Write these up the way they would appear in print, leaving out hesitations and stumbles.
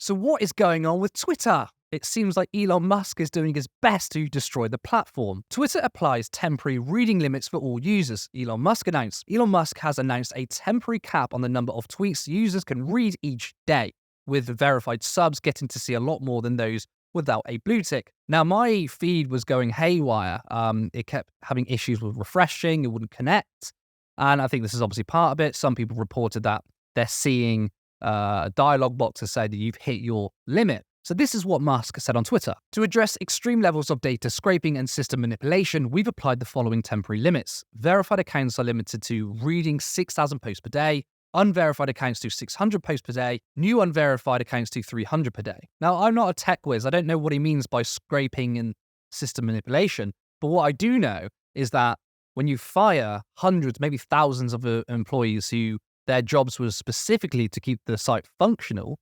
So what is going on with Twitter? It seems like Elon Musk is doing his best to destroy the platform. Twitter applies temporary reading limits for all users, Elon Musk announced. Elon Musk has announced a temporary cap on the number of tweets users can read each day, with verified subs getting to see a lot more than those without a blue tick. Now, my feed was going haywire. It kept having issues with refreshing, it wouldn't connect. And I think this is obviously part of it. Some people reported that they're seeing a dialogue box to say that you've hit your limit. So this is what Musk said on Twitter. To address extreme levels of data scraping and system manipulation, we've applied the following temporary limits. Verified accounts are limited to reading 6,000 posts per day, unverified accounts to 600 posts per day, new unverified accounts to 300 per day. Now, I'm not a tech whiz. I don't know what he means by scraping and system manipulation. But what I do know is that when you fire hundreds, maybe thousands of employees who their jobs was specifically to keep the site functional,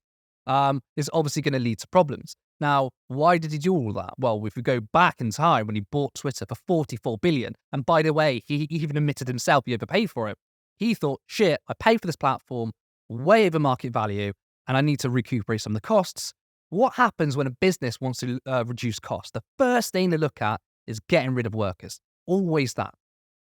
is obviously going to lead to problems. Now, why did he do all that? Well, if we go back in time when he bought Twitter for $44 billion, and by the way, he even admitted himself he overpaid for it. He thought, shit, I paid for this platform way over market value, and I need to recuperate some of the costs. What happens when a business wants to reduce costs? The first thing to look at is getting rid of workers. Always that.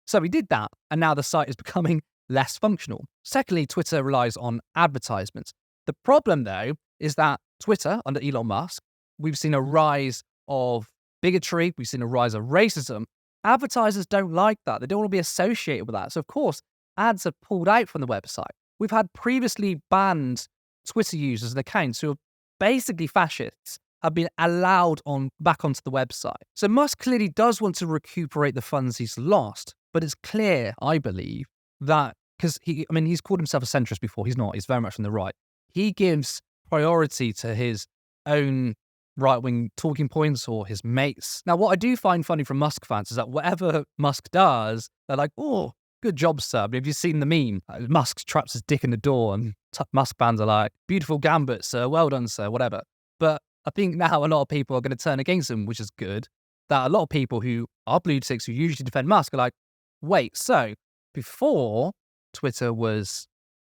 So he did that, and now the site is becoming less functional. Secondly, Twitter relies on advertisements. The problem, though, is that Twitter, under Elon Musk, we've seen a rise of bigotry, we've seen a rise of racism. Advertisers don't like that. They don't want to be associated with that. So, of course, ads are pulled out from the website. We've had previously banned Twitter users and accounts who are basically fascists have been allowed back onto the website. So Musk clearly does want to recuperate the funds he's lost, but it's clear, I believe, that because he's called himself a centrist before. He's not. He's very much on the right. He gives priority to his own right-wing talking points or his mates. Now, what I do find funny from Musk fans is that whatever Musk does, they're like, oh, good job, sir. But have you seen the meme? Musk traps his dick in the door and Musk fans are like, beautiful gambit, sir. Well done, sir. Whatever. But I think now a lot of people are going to turn against him, which is good. That a lot of people who are blue ticks, who usually defend Musk, are like, wait, so before Twitter was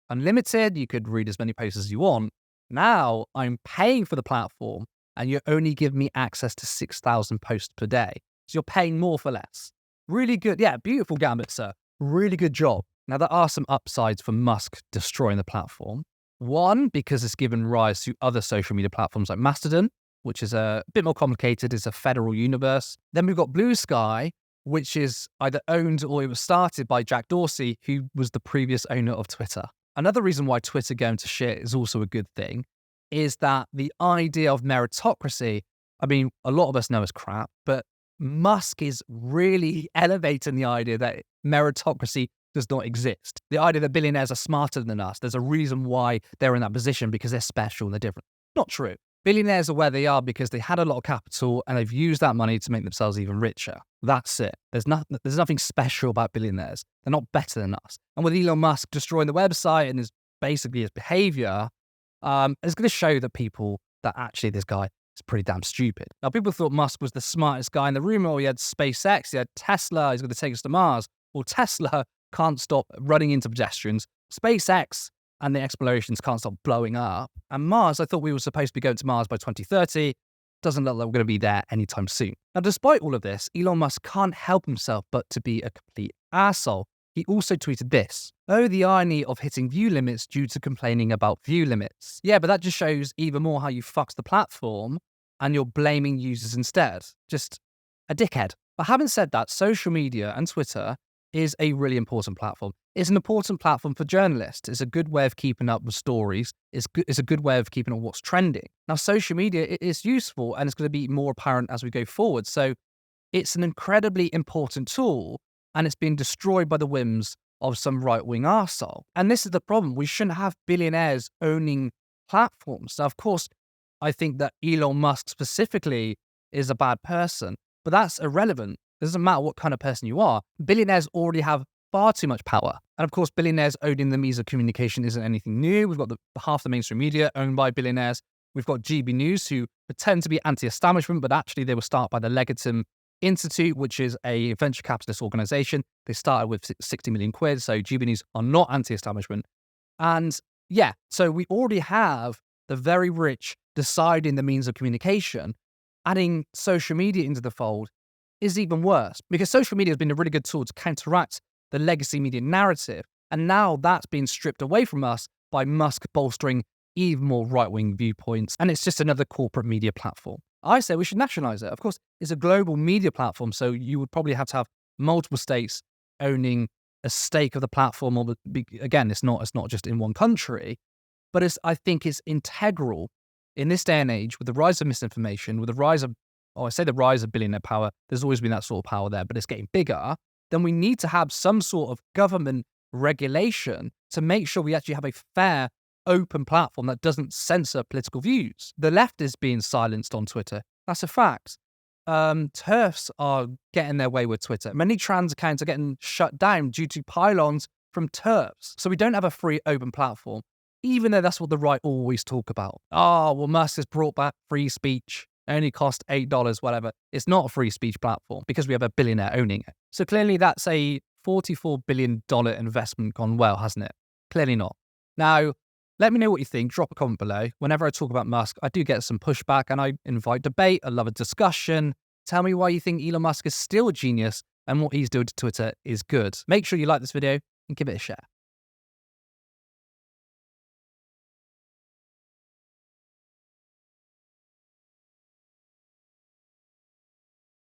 unlimited, you could read as many posts as you want. Now I'm paying for the platform and you only give me access to 6,000 posts per day. So you're paying more for less. Really good. Yeah, beautiful gambit, sir. Really good job. Now there are some upsides for Musk destroying the platform. One, because it's given rise to other social media platforms like Mastodon, which is a bit more complicated. It's a federal universe. Then we've got Blue Sky, which is either owned or it was started by Jack Dorsey, who was the previous owner of Twitter. Another reason why Twitter going to shit is also a good thing, is that the idea of meritocracy, I mean, a lot of us know is crap, but Musk is really elevating the idea that meritocracy does not exist. The idea that billionaires are smarter than us, there's a reason why they're in that position because they're special and they're different. Not true. Billionaires are where they are because they had a lot of capital and they've used that money to make themselves even richer. That's it. There's nothing special about billionaires. They're not better than us. And with Elon Musk destroying the website and his behavior, it's going to show the people that actually this guy is pretty damn stupid. Now, people thought Musk was the smartest guy in the room. Or he had SpaceX, he had Tesla, he's going to take us to Mars. Well, Tesla can't stop running into pedestrians. SpaceX and the explorations can't stop blowing up. And Mars, I thought we were supposed to be going to Mars by 2030. Doesn't look like we're going to be there anytime soon. Now, despite all of this, Elon Musk can't help himself but to be a complete arsehole. He also tweeted this. Oh, the irony of hitting view limits due to complaining about view limits. Yeah, but that just shows even more how you fucked the platform and you're blaming users instead. Just a dickhead. But having said that, social media and Twitter is a really important platform. It's an important platform for journalists. It's a good way of keeping up with stories. It's a good way of keeping up what's trending. Now, social media is useful and it's going to be more apparent as we go forward. So it's an incredibly important tool and it's been destroyed by the whims of some right-wing arsehole. And this is the problem. We shouldn't have billionaires owning platforms. Now, of course, I think that Elon Musk specifically is a bad person, but that's irrelevant. It doesn't matter what kind of person you are. Billionaires already have far too much power. And of course, billionaires owning the means of communication isn't anything new. We've got half the mainstream media owned by billionaires. We've got GB News, who pretend to be anti-establishment, but actually they were started by the Legatum Institute, which is a venture capitalist organization. They started with 60 million quid. So GB News are not anti-establishment. And yeah, so we already have the very rich deciding the means of communication, adding social media into the fold is even worse, because social media has been a really good tool to counteract the legacy media narrative. And now that's being stripped away from us by Musk bolstering even more right-wing viewpoints. And it's just another corporate media platform. I say we should nationalize it. Of course, it's a global media platform, so you would probably have to have multiple states owning a stake of the platform. Or again, it's not just in one country, but I think it's integral in this day and age with the rise of misinformation, with the rise of, the rise of billionaire power. There's always been that sort of power there, but it's getting bigger. Then we need to have some sort of government regulation to make sure we actually have a fair, open platform that doesn't censor political views. The left is being silenced on Twitter. That's a fact. TERFs are getting their way with Twitter. Many trans accounts are getting shut down due to pylons from TERFs. So we don't have a free, open platform, even though that's what the right always talk about. Musk has brought back free speech. Only cost $8, whatever. It's not a free speech platform because we have a billionaire owning it. So clearly that's a $44 billion investment gone well, hasn't it? Clearly not. Now, let me know what you think. Drop a comment below. Whenever I talk about Musk, I do get some pushback and I invite debate. I love a discussion. Tell me why you think Elon Musk is still a genius and what he's doing to Twitter is good. Make sure you like this video and give it a share.